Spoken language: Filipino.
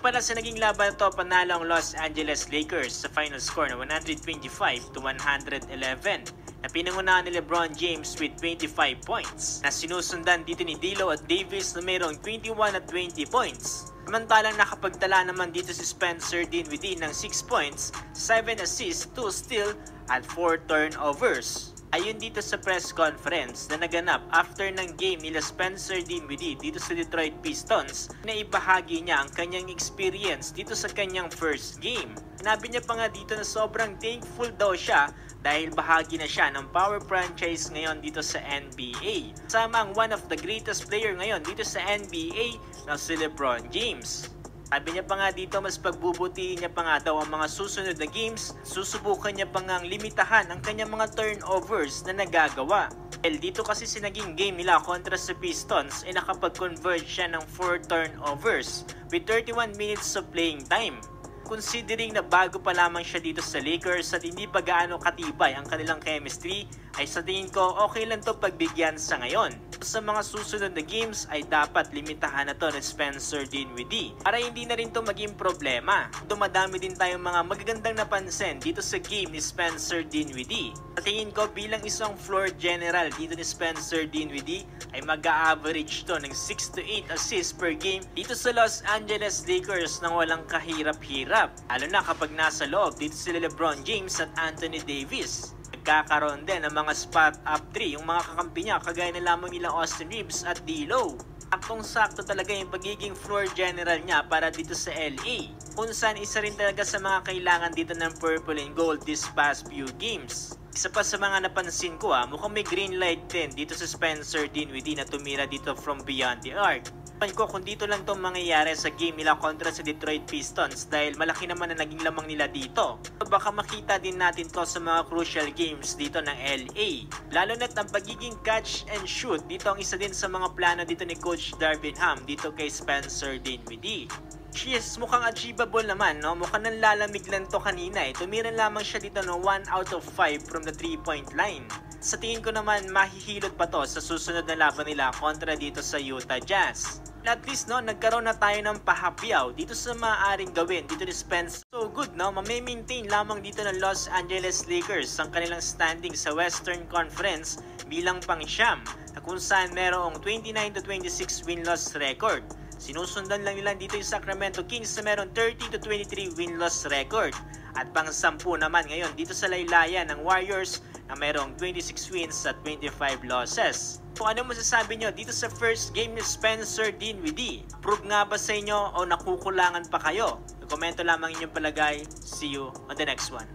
pala sa naging laban to, panalo ang Los Angeles Lakers sa final score na 125-111 na pinangunahan ni LeBron James with 25 points na sinusundan dito ni D'Lo at Davis na mayroong 21 at 20 points. Samantalang nakapagtala naman dito si Spencer Dinwiddie ng 6 points, 7 assists, 2 steals at 4 turnovers. Ayun dito sa press conference na naganap after ng game nila Spencer Dinwiddie dito sa Detroit Pistons, na ibahagi niya ang kanyang experience dito sa kanyang first game. Sinabi niya pa nga dito na sobrang thankful daw siya dahil bahagi na siya ng power franchise ngayon dito sa NBA. Sama ang one of the greatest player ngayon dito sa NBA na si LeBron James. Sabi niya pa nga dito, mas pagbubutihin niya pa nga daw ang mga susunod na games, susubukan niya pa nga ang limitahan ang kanyang mga turnovers na nagagawa. Dahil dito kasi sa naging game nila kontra sa Pistons ay nakapag-convert siya ng 4 turnovers with 31 minutes of playing time. Considering na bago pa lamang siya dito sa Lakers at hindi pa gaano katibay ang kanilang chemistry, ay sa tingin ko okay lang to pagbigyan sa ngayon. Sa mga susunod na games ay dapat limitahan na to ni Spencer Dinwiddie para hindi na rin to maging problema. Dumadami din tayong mga magagandang napansin dito sa game ni Spencer Dinwiddie. Sa tingin ko bilang isang floor general dito ni Spencer Dinwiddie ay mag-a-average to ng 6 to 8 assists per game dito sa Los Angeles Lakers nang walang kahirap-hirap. Lalo na kapag nasa loob dito sila LeBron James at Anthony Davis. Nagkakaroon din ng mga spot up 3 yung mga kakampi niya kagaya na lamang nilang Austin Reeves at D'Lo. Saktong-sakto talaga yung pagiging floor general niya para dito sa LA. Kung saan isa rin talaga sa mga kailangan dito ng purple and gold this past few games. Isa pa sa mga napansin ko mukhang may green light din dito sa Spencer Dinwiddie na tumira dito from beyond the arc. Ko kung dito lang itong mangyayari sa game nila kontra sa Detroit Pistons dahil malaki naman na naging lamang nila dito. Baka makita din natin to sa mga crucial games dito ng LA. Lalo na't ang pagiging catch and shoot dito ang isa din sa mga plano dito ni Coach Darvin Ham dito kay Spencer Dinwiddie. Yes, mukhang achievable naman, no? Mukhang nanlalamig lang to kanina Tumira lamang siya dito ng 1 out of 5 from the 3-point line. Sa tingin ko naman mahihilot pa to sa susunod na laban nila kontra dito sa Utah Jazz. At least nagkaroon na tayo ng pahapyaw dito sa maaaring gawin dito ni Spence. So good mame-maintain lamang dito ng Los Angeles Lakers ang kanilang standing sa Western Conference bilang pang-siyam na kung saan merong 29-26 win-loss record. Sinusundan lang nila dito yung Sacramento Kings na meron 30-23 win-loss record. At pang-10 naman ngayon dito sa laylayan ng Warriors na merong 26 wins at 25 losses. Kung ano masasabi nyo dito sa first game ni Spencer Dinwiddie? Prove nga ba sa inyo o nakukulangan pa kayo? Komento lamang inyong palagay. See you on the next one.